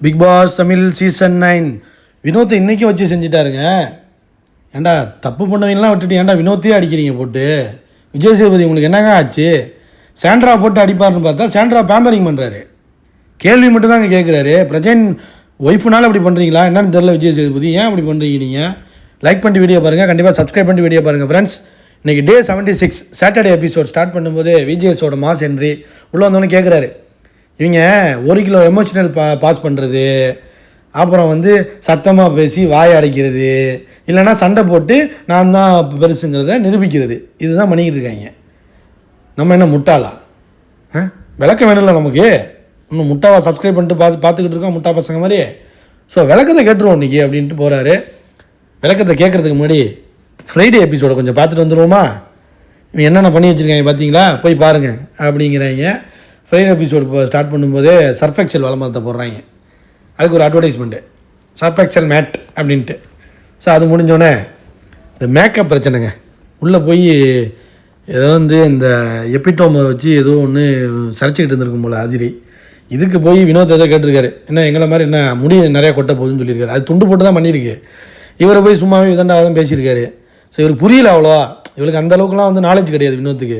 Big pass Tamil season 9 வினோத்தை இன்றைக்கி வச்சு செஞ்சிட்டாருங்க. ஏன்டா தப்பு பண்ணவங்கலாம் விட்டுட்டு ஏன்டா வினோத்தையே அடிக்கிறீங்க போட்டு? விஜய் சேதுபதி உங்களுக்கு என்னங்க ஆச்சு? சாண்ட்ரா போட்டு அடிப்பார்னு பார்த்தா சாண்ட்ரா பேம்பரிங் பண்ணுறாரு. கேள்வி மட்டும் தாங்க கேட்குறாரு. பிரஜன் ஒய்ஃபுனால அப்படி பண்ணுறீங்களா என்னன்னு தெரியல. விஜய் சேதுபதி ஏன் அப்படி பண்ணுறீங்க? நீங்கள் லைக் பண்ணிட்டு வீடியோ பாருங்கள், கண்டிப்பாக சப்ஸ்கிரைப் பண்ணிட்டு வீடியோ பாருங்கள் ஃப்ரெண்ட்ஸ். இன்றைக்கி டே 76 சாட்டர்டே எபிசோட் ஸ்டார்ட் பண்ணும்போது விஜேஸோட மாஸ் என்ட்ரி உள்ளே வந்தோன்னே கேட்குறாரு, இவங்க 1 கிலோ எமோஷனல் பாஸ் பண்ணுறது, அப்புறம் சத்தமாக பேசி வாயை அடைக்கிறது, இல்லைனா சண்டை போட்டு நான் தான் பெருசுங்கிறத நிரூபிக்கிறது, இதுதான் பண்ணிக்கிட்டு இருக்காங்க. நம்ம என்ன முட்டாளா? விளக்கம் வேணும்ல நமக்கு. இன்னும் முட்டாவா சப்ஸ்கிரைப் பண்ணிட்டு பார்த்துக்கிட்டு இருக்கோம் முட்டா பசங்க மாதிரி. ஸோ விளக்கத்தை கேட்டுருவோம் இன்றைக்கி அப்படின்ட்டு போகிறாரு. விளக்கத்தை கேட்குறதுக்கு முன்னாடி ஃப்ரைடே எபிசோடை கொஞ்சம் பார்த்துட்டு வந்துடுவோமா? இவங்க என்னென்ன பண்ணி வச்சுருக்காங்க பார்த்தீங்களா, போய் பாருங்கள் அப்படிங்கிறாங்க. ஃப்ரைடே எபிசோடு ஸ்டார்ட் பண்ணும்போதே சர்ஃப் எக்ஸல் விளம்பரத்தை போடுறாங்க. அதுக்கு ஒரு அட்வர்டைஸ்மெண்ட்டு, சர்ஃப் எக்ஸல் மேட் அப்படின்ட்டு. ஸோ அது முடிஞ்சோடனே இந்த மேக்கப் பிரச்சனைங்க. உள்ளே போய் ஏதோ இந்த எபிட்டோமை வச்சு ஏதோ ஒன்று சரிச்சிக்கிட்டு இருந்திருக்கும் போல் அதிரி. இதுக்கு போய் வினோத் ஏதோ கேட்டிருக்காரு, என்ன எங்களை மாதிரி என்ன முடி நிறையா கொட்ட போகுதுன்னு சொல்லியிருக்காரு. அது துண்டு போட்டு தான் பண்ணியிருக்கு. இவரை போய் சும்மாவே இதண்டாவதான் பேசியிருக்காரு. ஸோ இவர் புரியல அவ்வளோவா, இவளுக்கு அந்தளவுக்குலாம் நாலேஜ் கிடையாது வினோத்துக்கு.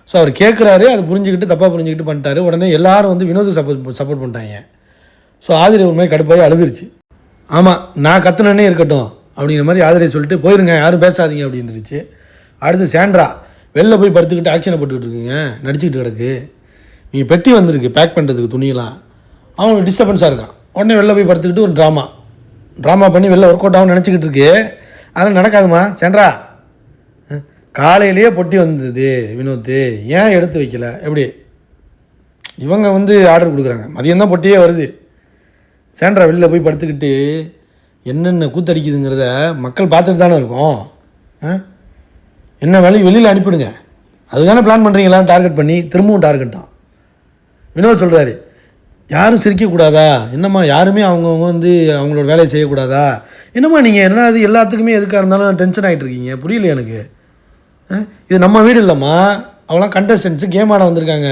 ஸோ அவர் கேட்குறாரு, அது புரிஞ்சுக்கிட்டு தப்பாக புரிஞ்சுக்கிட்டு பண்ணிட்டாரு. உடனே எல்லாரும் வினோத்துக்கு சப்போர்ட் பண்ணிட்டாங்க. ஸோ ஆதிரை ஒரு மாதிரி கடுப்பாகி அழுதுருச்சு. ஆமாம், நான் கத்துனே இருக்கட்டும் அப்படிங்கிற மாதிரி ஆதிரை சொல்லிட்டு போயிருங்க, யாரும் பேசாதீங்க அப்படின்னுருச்சு. அடுத்து சாண்ட்ரா வெளில போய் படுத்துக்கிட்டு ஆக்ஷனை போட்டுக்கிட்டு இருக்குங்க, நடிச்சுக்கிட்டு கிடக்கு. நீங்கள் பெட்டி வந்திருக்கு பேக் பண்ணுறதுக்கு துணியெல்லாம், அவன் டிஸ்டர்பன்ஸாக இருக்கான். உடனே வெளில போய் படுத்துக்கிட்டு ஒரு ட்ராமா பண்ணி வெளில ஒர்க் அவுட் ஆகும் நினச்சிக்கிட்டு இருக்கு. அதெல்லாம் நடக்காதுமா சாண்ட்ரா. காலையிலேயே பொட்டி வந்தது வினோத்து, ஏன் எடுத்து வைக்கல? எப்படி இவங்க ஆர்டர் கொடுக்குறாங்க, மதியம் தான் பொட்டியே வருது. சாண்ட்ரா வெளில போய் படுத்துக்கிட்டு என்னென்ன கூத்தடிக்குதுங்கிறத மக்கள் பார்த்துட்டு தானே இருக்கோம். என்ன வேலையும் வெளியில் அனுப்பிடுங்க, அதுதானே பிளான் பண்ணுறீங்களான்னு டார்கெட் பண்ணி திரும்பவும் டார்கெட் தான். வினோத் சொல்கிறாரு, யாரும் சிரிக்கக்கூடாதா என்னம்மா, யாருமே அவங்கவுங்க அவங்களோட வேலையை செய்யக்கூடாதா என்னம்மா, நீங்கள் எல்லாத்துக்குமே எதுக்காக இருந்தாலும் டென்ஷன் ஆகிட்டு இருக்கீங்க, புரியல எனக்கு. இது நம்ம வீடு இல்லைம்மா, அவங்களாம் கண்டஸ்டன்ஸு கேம் ஆட வந்திருக்காங்க,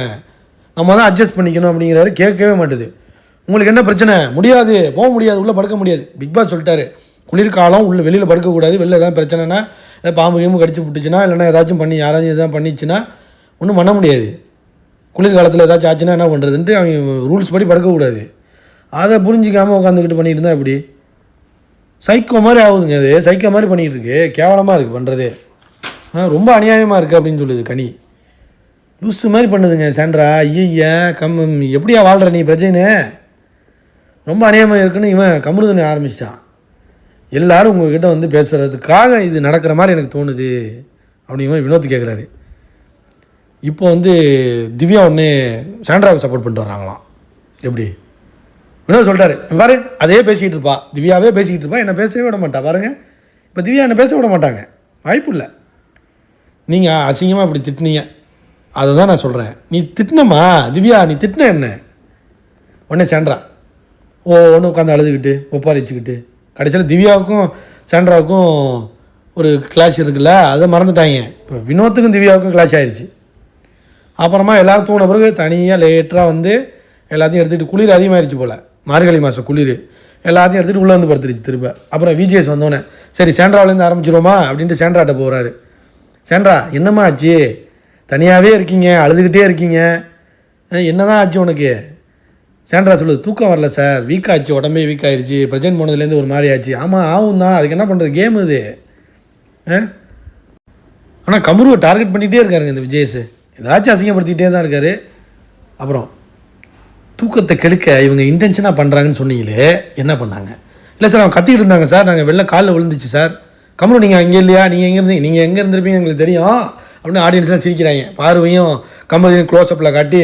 நம்ம தான் அட்ஜஸ்ட் பண்ணிக்கணும் அப்படிங்கிறாரு. கேட்கவே மாட்டுது. உங்களுக்கு என்ன பிரச்சனை? முடியாது, போக முடியாது, உள்ளே படுக்க முடியாது. பிக் பாஸ் சொல்லிட்டாரு, குளிர்காலம் உள்ளே வெளியில் படுக்கக்கூடாது. வெளில எதாவது பிரச்சனைனா பாம்பு கேம்பு கடிச்சு விட்டுச்சுன்னா, இல்லைனா ஏதாச்சும் பண்ணி யாராச்சும் எதாவது பண்ணிச்சுன்னா ஒன்றும் பண்ண முடியாது. குளிர்காலத்தில் ஏதாச்சும் ஆச்சுன்னா என்ன பண்ணுறதுன்ட்டு அவங்க ரூல்ஸ் படி படுக்கக்கூடாது. அதை புரிஞ்சிக்காமல் உட்காந்துக்கிட்டு பண்ணிகிட்டு இருந்தால் எப்படி? சைக்கோ மாதிரி ஆகுதுங்க, அது சைக்கோ மாதிரி பண்ணிகிட்டு இருக்கு. கேவலமாக இருக்குது பண்ணுறது, ரொம்ப அநியாயமாக இருக்குது அப்படின்னு சொல்லுது கனி. லூஸு மாதிரி பண்ணுதுங்க சாண்ட்ரா. ஐயா எப்படியா வாழ்கிற நீ பிரச்சனை? ரொம்ப அநியாயமாக இருக்குன்னு இவன் கமுருதனை ஆரம்பிச்சிட்டான். எல்லோரும் உங்கள்கிட்ட பேசுகிறதுக்காக இது நடக்கிற மாதிரி எனக்கு தோணுது அப்படிங்கிற வினோத் கேட்குறாரு. இப்போ திவ்யா ஒன்று சாண்ட்ராவுக்கு சப்போர்ட் பண்ணிட்டு வர்றாங்களாம். எப்படி? வினோத் சொல்லிட்டாரு, பாரு அதே பேசிக்கிட்டு இருப்பா, திவ்யாவே பேசிக்கிட்டு இருப்பா, என்னை பேசவே விட மாட்டா பாருங்கள். இப்போ திவ்யா என்னை பேச விட மாட்டாங்க, வாய்ப்பு இல்லை. நீங்கள் அசிங்கமாக இப்படி திட்டினீங்க, அதை தான் நான் சொல்கிறேன். நீ திட்டினம்மா திவ்யா, நீ திட்டின என்ன? உடனே சாண்ட்ரா ஒன்று உட்காந்து அழுதுகிட்டு ஒப்பாரிச்சுக்கிட்டு, கடைசியில் திவ்யாவுக்கும் சாண்ட்ராவுக்கும் ஒரு கிளாஷ் இருக்குல்ல, அதை மறந்துட்டாங்க. இப்போ வினோத்துக்கும் திவ்யாவுக்கும் கிளாஷ் ஆயிடுச்சு. அப்புறமா எல்லோரும் தூண பிறகு தனியாக லேட்டராக எல்லாத்தையும் எடுத்துகிட்டு, குளிர் அதிகமாகிடுச்சு போல், மார்கழி மாதம் குளிர், எல்லாத்தையும் எடுத்துகிட்டு உள்ளே படுத்துருச்சு திரும்ப. அப்புறம் விஜிஎஸ் வந்தோடனே சரி சாண்ட்ராவிலேருந்து ஆரம்பிச்சிருவோமா அப்படின்ட்டு சாண்ட்ராட்ட போகிறாரு. சாண்ட்ரா என்னம்மா ஆச்சு? தனியாகவே இருக்கீங்க, அழுதுகிட்டே இருக்கீங்க, என்ன தான் ஆச்சு உனக்கு? சாண்ட்ரா சொல்லுது, தூக்கம் வரல சார், வீக் ஆச்சு, உடம்பே வீக் ஆகிடுச்சு, ப்ரெசென்ட் போனதுலேருந்து ஒரு மாதிரி ஆச்சு. ஆமாம் ஆகும் தான், அதுக்கு என்ன பண்ணுறது, கேம் இது. ஆனால் கமுருவை டார்கெட் பண்ணிகிட்டே இருக்காருங்க இந்த விஜயஸ், ஏதாச்சும் அசிங்கப்படுத்திக்கிட்டே தான் இருக்கார். அப்புறம் தூக்கத்தை கெடுக்க இவங்க இன்டென்ஷனாக பண்ணுறாங்கன்னு சொன்னீங்களே, என்ன பண்ணாங்க? இல்லை சார் அவங்க கத்திக்கிட்டு இருந்தாங்க சார், நாங்கள் வெளில காலில் விழுந்துச்சு சார். கமரு நீங்கள் அங்கே இல்லையா, நீங்கள் எங்கே இருந்தீங்க, நீங்கள் எங்கே இருந்திருப்பீங்க எங்களுக்கு தெரியும் அப்படின்னு ஆடியன்ஸ்லாம் சிரிக்கிறாங்க. பார்வையும் கமருதையும் க்ளோஸ்அப்பில் காட்டி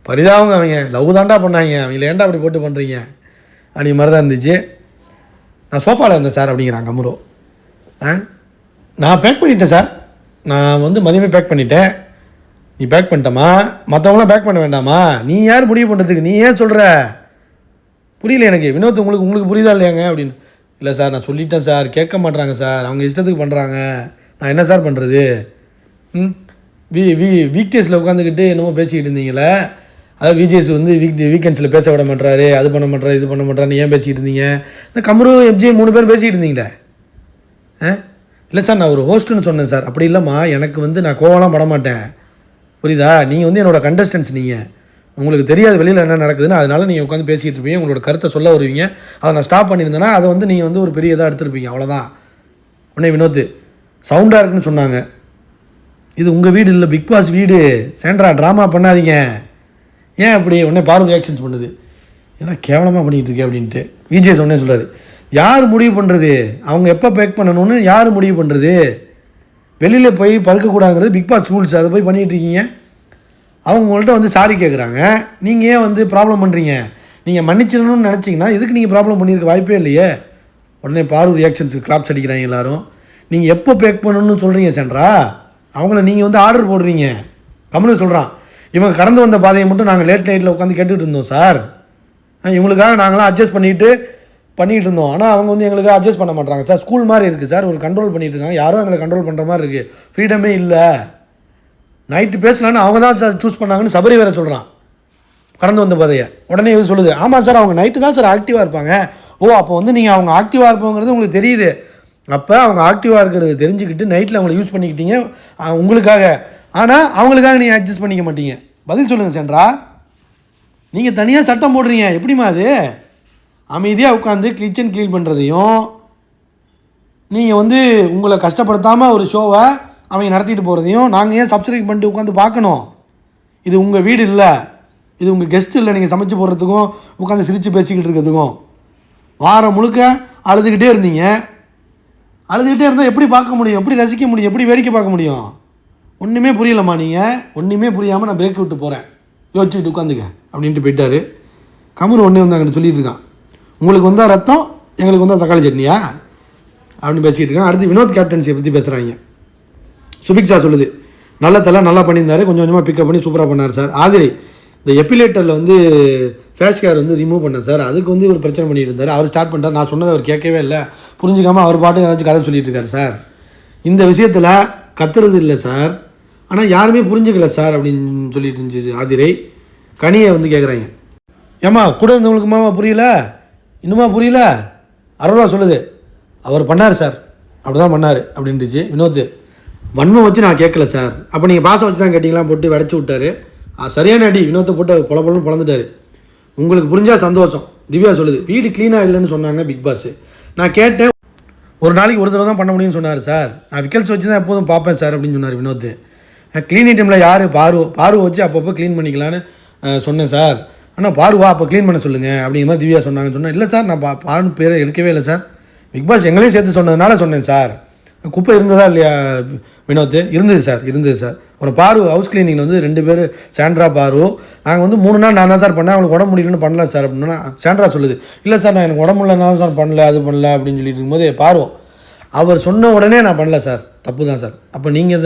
பரிதாபங்க, அவங்க லவ் தாண்டா பண்ணாங்க, அவங்கள ஏன்டா அப்படி போட்டு பண்ணுறீங்க அப்படி மாதிரி தான் இருந்துச்சு. நான் சோஃபாவில் இருந்தேன் சார் அப்படிங்கிறாங்க கமரு. நான் பேக் பண்ணிட்டேன் சார், நான் மதியமே பேக் பண்ணிட்டேன். நீ பேக் பண்ணிட்டமா, மற்றவங்களாம் பேக் பண்ண வேண்டாமா? நீ யார் முடிவு பண்ணுறதுக்கு, நீ ஏன் சொல்கிற? புரியல எனக்கு. வினோத் உங்களுக்கு புரியுதா இல்லையாங்க அப்படின்னு. இல்லை சார் நான் சொல்லிட்டேன் சார், கேட்க மாட்றாங்க சார், அவங்க இஷ்டத்துக்கு பண்ணுறாங்க, நான் என்ன சார் பண்ணுறது? வீக் டேஸில் உட்காந்துக்கிட்டு என்னமோ பேசிக்கிட்டு இருந்தீங்களே, அதாவது விஜேஸ் வந்து வீக்கெண்ட்ஸில் பேச விட மாட்டாரு, அது பண்ண மாட்டாரு, இது பண்ண மாட்டாருன்னு ஏன் பேசிக்கிட்டு இருந்தீங்க? இந்த கமரு எஃப்ஜே 3 பேர் பேசிக்கிட்டு இருந்தீங்களே. இல்லை சார் நான் ஒரு ஹோஸ்ட்டுன்னு சொன்னேன் சார். அப்படி இல்லைம்மா, எனக்கு வந்து நான் கோவம்லாம் பட மாட்டேன், புரியுதா? நீங்கள் வந்து என்னோடய கண்டஸ்டன்ஸ், நீங்கள் உங்களுக்கு தெரியாது வெளியில் என்ன நடக்குதுன்னு, அதனால் நீங்கள் உட்காந்து பேசிகிட்டு இருப்பீங்க, உங்களோட கருத்தை சொல்ல வருவீங்க. அதை நான் ஸ்டாப் பண்ணியிருந்தேன்னா அதை வந்து நீங்கள் வந்து ஒரு பெரிய இதாக எடுத்துருப்பீங்க, அவ்வளோதான். உடனே வினோத் சவுண்டாக இருக்குன்னு சொன்னாங்க. இது உங்கள் வீடு இல்லை, பிக் பாஸ் வீடு. சேண்ட்ரா ட்ராமா பண்ணாதீங்க. ஏன் அப்படி? உடனே பார்வ ரியாக்ஷன்ஸ் பண்ணுது, ஏன்னா கேவலமாக பண்ணிகிட்டு இருக்கேன் அப்படின்ட்டு. விஜய் உடனே சொல்கிறார், யார் முடிவு பண்ணுறது அவங்க எப்போ பேக் பண்ணணும்னு? யார் முடிவு பண்ணுறது? வெளியில் போய் படுக்கக்கூடாதுங்கிறது பிக் பாஸ் ரூல்ஸ். அதை போய் பண்ணிகிட்டு இருக்கீங்க. அவங்கள்ட்ட வந்து சாரி கேட்குறாங்க, நீங்கள் ஏன் வந்து ப்ராப்ளம் பண்ணுறீங்க? நீங்கள் மன்னிச்சிடணும்னு நினச்சிங்கன்னா எதுக்கு நீங்கள் ப்ராப்ளம் பண்ணியிருக்க வாய்ப்பே இல்லையே. உடனே பார்வ ரியாக்ஷன்ஸுக்கு கிளாப்ஸ் அடிக்கிறாங்க எல்லோரும். நீங்கள் எப்போ பேக் பண்ணணும்னு சொல்கிறீங்க சேண்ட்ரா? அவங்கள நீங்கள் வந்து ஆர்டர் போடுறீங்க. கமலு சொல்கிறான், இவங்க கடந்து வந்த பாதையை மட்டும் நாங்கள் லேட் நைட்டில் உட்காந்து கேட்டுக்கிட்டு இருந்தோம் சார். இவங்களுக்காக நாங்களாம் அட்ஜஸ்ட் பண்ணிகிட்டு இருந்தோம். ஆனால் அவங்க வந்து எங்களுக்கு அட்ஜஸ்ட் பண்ண மாட்டாங்க சார். ஸ்கூல் மாதிரி இருக்குது சார், ஒரு கண்ட்ரோல் பண்ணிகிட்டு இருக்காங்க. யாரும் எங்களை கண்ட்ரோல் பண்ணுற மாதிரி இருக்குது, ஃப்ரீடமே இல்லை. நைட்டு பேசலான்னு அவங்க தான் சார் சூஸ் பண்ணாங்கன்னு சபரி வேறு சொல்கிறான், கடந்து வந்த பாதையை. உடனே இது சொல்லுது, ஆமாம் சார் அவங்க நைட்டு தான் சார் ஆக்டிவாக இருப்பாங்க. ஓ, அப்போ வந்து நீங்கள் அவங்க ஆக்டிவாக இருப்பாங்கிறது உங்களுக்கு தெரியுது. அப்போ அவங்க ஆக்டிவாக இருக்கிறது தெரிஞ்சுக்கிட்டு நைட்டில் அவங்கள யூஸ் பண்ணிக்கிட்டீங்க உங்களுக்காக. ஆனால் அவங்களுக்காக நீங்கள் அட்ஜஸ்ட் பண்ணிக்க மாட்டீங்க. பதில் சொல்லுங்கள் சேண்ட்ரா. நீங்கள் தனியாக சட்டம் போடுறீங்க, எப்படிமா அது? அமைதியாக உட்காந்து கிச்சன் க்ளீன் பண்ணுறதையும் நீங்கள் வந்து உங்களை கஷ்டப்படுத்தாமல் ஒரு ஷோவை அவங்க நடத்திட்டு போகிறதையும் நாங்கள் ஏன் சப்ஸ்கிரைப் பண்ணிட்டு உட்காந்து பார்க்கணும்? இது உங்கள் வீடு இல்லை, இது உங்கள் கெஸ்ட் இல்லை. நீங்கள் சமைச்சு போடுறதுக்கும் உட்காந்து சிரித்து பேசிக்கிட்டு இருக்கிறதுக்கும் வாரம் முழுக்க அழுதுகிட்டே இருந்தீங்க. அழுதுகிட்டே இருந்தால் எப்படி பார்க்க முடியும்? எப்படி ரசிக்க முடியும்? எப்படி வேடிக்கை பார்க்க முடியும்? ஒன்றுமே புரியலம்மா. நீங்கள் ஒன்றுமே புரியாமல் நான் பிரேக் விட்டு போகிறேன், யோசிச்சுக்கிட்டு உட்காந்துக்க அப்படின்ட்டு போயிட்டார். கமரு ஒன்றே வந்து அங்கிட்ட சொல்லிட்டு இருக்கான், உங்களுக்கு வந்தால் ரத்தம், எங்களுக்கு வந்தால் தக்காளி சட்னியா அப்படின்னு பேசிகிட்டு இருக்கான். அடுத்து வினோத் கேப்டன்சியை பற்றி பேசுகிறாங்க. சுபிக்ஷா சொல்லுது, நல்ல தலை நல்லா பண்ணியிருந்தார், கொஞ்சம் கொஞ்சமாக பிக்கப் பண்ணி சூப்பராக பண்ணார் சார். ஆதிரி இந்த எப்பிலேட்டரில் வந்து ஃபேஸ் கேர் வந்து ரிமூவ் பண்ணேன் சார், அதுக்கு வந்து ஒரு பிரச்சனை பண்ணிட்டு இருந்தார். அவர் ஸ்டார்ட் பண்ணிட்டார், நான் சொன்னதை அவர் கேட்கவே இல்லை, புரிஞ்சுக்காமல் அவர் பாட்டு ஏதாச்சும் கதை சொல்லிட்டு இருக்கார் சார். இந்த விஷயத்தில் கத்துறது இல்லை சார், ஆனால் யாருமே புரிஞ்சுக்கல சார் அப்படின்னு சொல்லிட்டு இருந்துச்சு ஆதிரை. கனியை வந்து கேட்குறாங்க, ஏம்மா கூட இருந்தவங்களுக்குமா புரியல, இன்னுமா புரியல? அரோரா சொல்லுது, அவர் பண்ணார் சார், அப்படி தான் பண்ணார் அப்படின்ட்டுச்சு. வினோத் வன்மம் வச்சு நான் கேட்கல சார், அப்போ நீங்கள் பாசம் வச்சு தான் கேட்டிங்களாம் போட்டு விடச்சி விட்டார். சரியான அடி, வினோத்தை போட்டு பொலன்னு பொழந்துட்டார். உங்களுக்கு புரிஞ்சால் சந்தோஷம். திவ்யா சொல்லுது, வீடு க்ளீனாக இல்லைன்னு சொன்னாங்க பிக் பாஸ். நான் கேட்டேன், ஒரு நாளைக்கு ஒரு தடவை தான் பண்ண முடியும்னு சொன்னார் சார். நான் விக்கல்ஸ் வச்சு தான் எப்போதும் பார்ப்பேன் சார் அப்படின்னு சொன்னார் வினோத். க்ளீனிங் டைமில் யார் பார்வை வச்சு அப்பப்போ க்ளீன் பண்ணிக்கலான்னு சொன்னேன் சார். ஆனால் பார்வா அப்போ க்ளீன் பண்ண சொல்லுங்கள் அப்படிங்கிற மாதிரி திவ்யா சொன்னாங்கன்னு சொன்னேன். இல்லை சார், நான் பாரு பேரை எடுக்கவே இல்லை சார், பிக் பாஸ் எங்களையும் சேர்த்து சொன்னதுனால சொன்னேன் சார். குப்பை இருந்ததா இல்லையா வினோத்? இருந்தது சார். அப்புறம் பாரு ஹவுஸ் கிளீனிங்கில் வந்து 2 பேர், சாண்ட்ரா பாரு. நாங்கள் வந்து 3 நாள் நான் தான் சார் பண்ணேன், அவங்களுக்கு உடம்பு முடியலன்னு பண்ணல சார் அப்படின்னா சாண்ட்ரா சொல்லுது, இல்லை சார் நான் எனக்கு உடம்பு முடியலனாலும் சார் பண்ணல, அது பண்ணல அப்படின்னு சொல்லிட்டு இருக்கும்போது பாரு அவர் சொன்ன உடனே நான் பண்ணல சார், தப்பு தான் சார். அப்போ நீங்கள்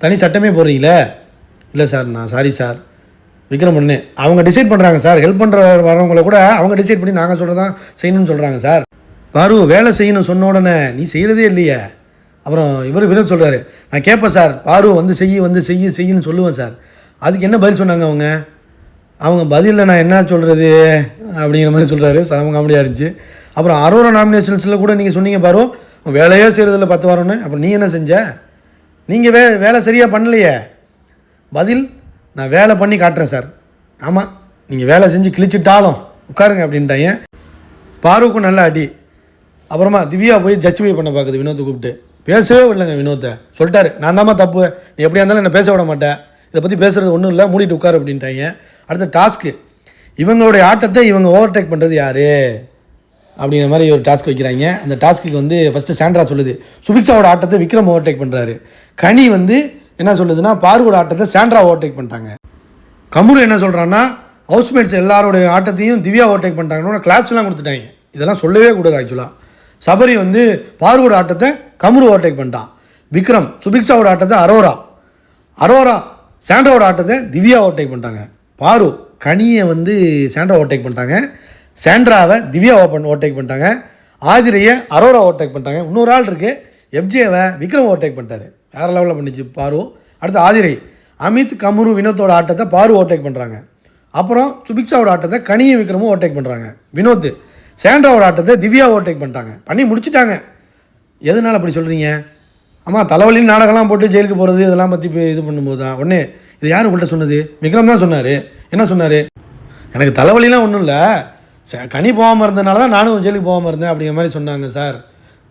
தனி சட்டமே போடுறீங்களே? இல்லை சார், நான் சாரி சார். விக்ரம் ஒன்று அவங்க டிசைட் பண்ணுறாங்க சார், ஹெல்ப் பண்ணுற வரவங்கள கூட அவங்க டிசைட் பண்ணி நாங்கள் சொல்கிறதான் செய்யணும்னு சொல்கிறாங்க சார். பாரு வேலை செய்யணும் சொன்ன உடனே நீ செய்கிறதே இல்லையே. அப்புறம் இவர் வினோத் சொல்கிறாரு, நான் கேட்பேன் சார், பாரு வந்து செய்யுன்னு சொல்லுவேன் சார். அதுக்கு என்ன பதில் சொன்னாங்க அவங்க பதிலில் நான் என்ன சொல்கிறது அப்படிங்கிற மாதிரி சொல்கிறாரு. சரம காமெடியாக இருந்துச்சு. அப்புறம் அரோரா நாமினேஷன்ஸில் கூட நீங்கள் சொன்னீங்க பாரு, வேலையே செய்கிறதில்ல 10 வாரம்னு. அப்புறம் நீ என்ன செஞ்ச? நீங்கள் வேலை சரியாக பண்ணலையே. பதில், நான் வேலை பண்ணி காட்டுறேன் சார். ஆமாம், நீங்கள் வேலை செஞ்சு கிழிச்சிட்டாலும் உட்காருங்க அப்படின்ட்டாங்க. பாருக்கும் நல்ல அடி. அப்புறமா திவ்யா போய் ஜஸ்டிஃபை பண்ண பார்க்குது வினோத்தை கூப்பிட்டு. பேசவே இல்லைங்க வினோத்தை. சொல்லிட்டாரு, நான் தாம்மா தப்பு, நீ எப்படியா இருந்தாலும் என்னை பேச விட மாட்டேன், இதை பற்றி பேசுகிறது ஒன்றும் இல்லை, மூடிட்டு உட்காரு அப்படின்ட்டாங்க. அடுத்த டாஸ்க்கு, இவங்களுடைய ஆட்டத்தை இவங்க ஓவர்டேக் பண்ணுறது யார் அப்படிங்கிற மாதிரி ஒரு டாஸ்க் வைக்கிறாங்க. அந்த டாஸ்க்கு வந்து ஃபஸ்ட்டு சாண்ட்ரா சொல்லுது, சுபிக்ஷாவோட ஆட்டத்தை விக்ரம் ஓவர்டேக் பண்ணுறாரு. கனி வந்து என்ன சொல்லுதுன்னா, பார்வோட ஆட்டத்தை சாண்ட்ரா ஓவர்டேக் பண்ணிட்டாங்க. கமுரு என்ன சொல்கிறான்னா, ஹவுஸ்மேட்ஸ் எல்லாரோடைய ஆட்டத்தையும் திவ்யா ஓவர்டேக் பண்ணிட்டாங்கன்னு கிளாப்ஸ்லாம் கொடுத்துட்டாங்க. இதெல்லாம் சொல்லவே கூடாது ஆக்சுவலாக. சபரி வந்து பார்வோட ஆட்டத்தை கமுரு ஓவர்டேக் பண்ணிட்டான். விக்ரம் சுபிக்ஷாவோட ஆட்டத்தை அரோரா சாண்ட்ராவோட ஆட்டத்தை திவ்யா ஓவர்டேக் பண்ணிட்டாங்க. பாரு கனியை வந்து சாண்ட்ரா ஓவர்டேக் பண்ணிட்டாங்க. சாண்ட்ராவை திவ்யா ஓவர்டேக் பண்ணிட்டாங்க. ஆதிரையை அரோரா ஓவர்டேக் பண்ணிட்டாங்க. இன்னொரு ஆள் இருக்குது, எஃப்ஜேவை விக்ரம் ஓவர்டேக் பண்ணிட்டாரு. வேறு லெவலில் பண்ணிச்சு பாரு. அடுத்து ஆதிரை, அமித் கமுரு வினோத்தோட ஆட்டத்தை பாரு ஓவர்டேக் பண்ணுறாங்க. அப்புறம் சுபிக்ஷாவோட ஆட்டத்தை கனியும் விக்ரமும் ஓவர்டேக் பண்ணுறாங்க. வினோத் சாண்ட்ராவோட ஆட்டத்தை திவ்யா ஓவர்டேக் பண்ணிட்டாங்க, பண்ணி முடிச்சுட்டாங்க. எதனால் அப்படி சொல்கிறீங்க? ஆமாம், தலைவலின்னு நாடகம்லாம் போட்டு ஜெயிலுக்கு போகிறது இதெல்லாம் பற்றி இது பண்ணும்போது தான் உடனே இது யார் உங்கள்கிட்ட சொன்னது? விக்ரம் தான் சொன்னார். என்ன சொன்னார்? எனக்கு தலைவலிலாம் ஒன்றும் இல்லை, கனி போகாமல் இருந்ததுனால தான் நானும் ஜெயிலுக்கு போகாமல் இருந்தேன் அப்படிங்கிற மாதிரி சொன்னாங்க சார்.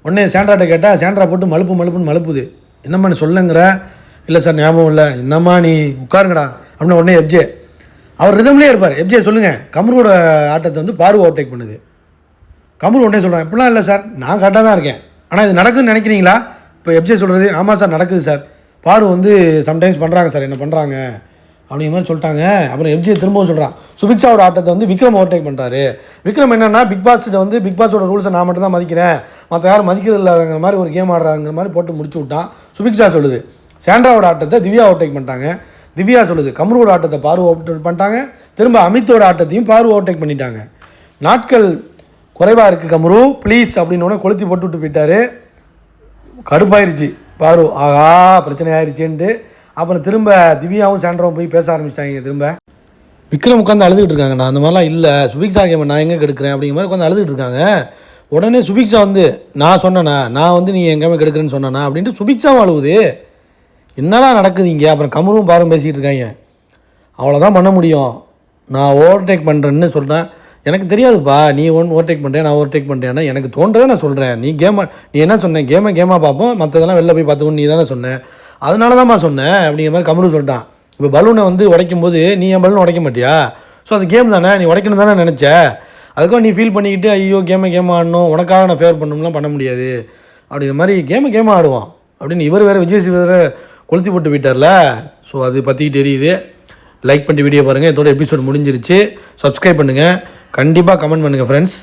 உடனே சாண்ட்ராட்ட கேட்டால் சாண்ட்ரா போட்டு மலுப்புன்னு மலுப்புது. என்னம்மா நீ சொல்லுங்கிற? இல்லை சார் ஞாபகம் இல்லை. என்னம்மா நீ உட்காருங்கடா அப்படின்னு உடனே எப்ஜே அவர் ரிதம்லேயே இருப்பார். எப்ஜே சொல்லுங்கள், கமரோட ஆட்டத்தை வந்து பாரு ஓவர்டேக் பண்ணுது. கமரு உடனே சொல்கிறான், இப்படிலாம் இல்லை சார், நான் கரெக்டாக தான் இருக்கேன், ஆனால் இது நடக்குதுன்னு நினைக்கிறீங்களா? இப்போ எப்ஜே சொல்கிறது, ஆமாம் சார் நடக்குது சார், பாரு வந்து சம்டைம்ஸ் பண்ணுறாங்க சார், என்ன பண்ணுறாங்க அப்படிங்கிற மாதிரி சொல்லிட்டாங்க. அப்புறம் எப்ஜே திரும்பவும் சொல்கிறான், சுபிக்ஷாவோட ஆட்டத்தை வந்து விக்ரம் ஓவர்டேக் பண்ணுறாரு. விக்ரம் என்னென்னா பிக் பாஸோட ரூல்ஸை நான் மட்டும் தான் மதிக்கிறேன், மற்ற யாரும் மதிக்கிறது இல்லாதங்கிற மாதிரி ஒரு கேம் ஆடுறாங்கிற மாதிரி போட்டு முடிச்சு விட்டான். சுபிக்ஷா சொல்லுது சாண்ட்ராவோட ஆட்டத்தை திவ்யா ஓவர்டேக் பண்ணிட்டாங்க. திவ்யா சொல்லுது கமரோட ஆட்டத்தை பாரு ஓவர்டேக் பண்ணிட்டாங்க. திரும்ப அமித்தோட ஆட்டத்தையும் பாரு ஓவர்டேக் பண்ணிட்டாங்க. நாட்கள் குறைவாக இருக்குது கமரு ப்ளீஸ் அப்படின்னு கொளுத்தி போட்டு விட்டு போயிட்டாரு. கடுப்பாயிருச்சு பாரு, ஆகா பிரச்சனை ஆயிடுச்சுன்ட்டு. அப்புறம் திரும்ப திவ்யாவும் சாண்ட்ராவும் போய் பேச ஆரம்பிச்சிட்டாங்க. திரும்ப விக்ரம் உட்காந்து அழுதுகிட்டு இருக்காங்க, நான் அந்த மாதிரிலாம் இல்லை, சுபிக்ஷா கேம் நான் எங்கே கெடுக்கிறேன் அப்படிங்கிற மாதிரி உட்காந்து அழுதுகிட்டு இருக்காங்க. உடனே சுபிக்ஷா வந்து நான் சொன்னேண்ணா, நான் வந்து நீ எங்கேயுமே கெடுக்கிறேன்னு சொன்னேண்ணா அப்படின்ட்டு சுபிக்ஷாவும் அழுகுது. என்னடா நடக்குது இங்கே? அப்புறம் கமரும் பாரும் பேசிகிட்டு இருக்காங்க. அவ்வளோதான் பண்ண முடியும், நான் ஓவர்டேக் பண்ணுறேன்னு சொல்கிறேன். எனக்கு தெரியாதுப்பா, நீ ஓவர்டேக் பண்ணுறேன் நான் ஓவர்டேக் பண்ணுறேன்னா எனக்கு தோன்றதை நான் சொல்கிறேன். நீ என்ன சொன்னேன், கேமாக பார்ப்போம், மற்றதெல்லாம் வெளில போய் பார்த்துக்கணும் நீ தானே சொன்னேன், அதனால தான்மா சொன்னேன் அப்படிங்கிற மாதிரி கமரு சொல்லிட்டான். இப்போ பலூனை வந்து உடைக்கும் போது நீ என் பலூன் உடைக்க மாட்டியா? ஸோ அது கேம் தானே, நீ உடைக்கணும் தானே நினச்ச, அதுக்கும் நீ ஃபீல் பண்ணிக்கிட்டு ஐயோ கேம் ஆடணும், உனக்காக நான் ஃபேவர் பண்ணணும்லாம் பண்ண முடியாது அப்படிங்கிற மாதிரி கேமாக ஆடுவான் அப்படின்னு இவர் வேறு விஜய் வேறு கொளுத்தி போட்டு போயிட்டார்ல. ஸோ அது பற்றிக்கிட்டு தெரியுது. லைக் பண்ணிட்டு வீடியோ பாருங்கள். இதோட எபிசோட் முடிஞ்சிருச்சு. சப்ஸ்கிரைப் பண்ணுங்கள், கண்டிப்பாக கமெண்ட் பண்ணுங்கள் ஃப்ரெண்ட்ஸ்.